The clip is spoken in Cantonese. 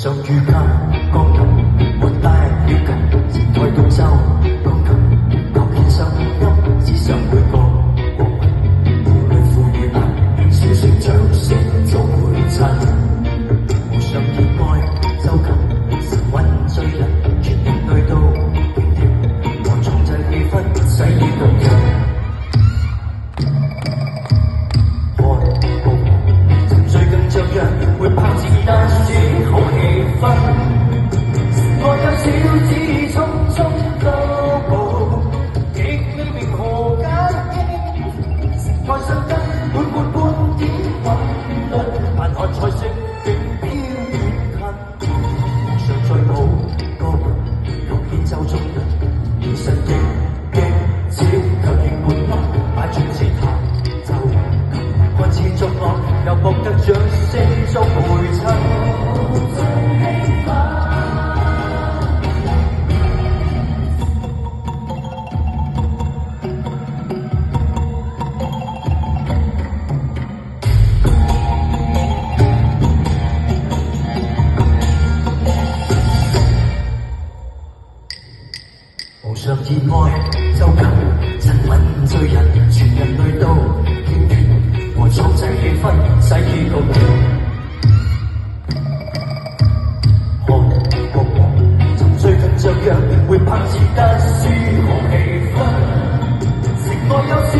想與他鋼琴沒帶了近，前台獨奏鋼琴，構建聲音，只想每個國民，無論富與貧，小聲掌聲總會親。無上熱愛奏琴，神韻醉人，全人類都永跳，和重製氣氛，洗耳動人。着樣會拍子單說好氣氛，我有小子匆匆多步，極未明何解，愛上得滿沒半點韻律，但看菜色並飄遠近，皇上再冇歌文，獨獻奏中人，現實亦極少，卻亦沒乜擺進舌頭奏琴，看似作樂又博得掌聲作陪襯。無上熱愛奏琴，神韻醉人，全人類都傾聽和創製氣氛，洗耳動人。看國王沉醉緊着樣，會拍子單說好氣氛，城內有小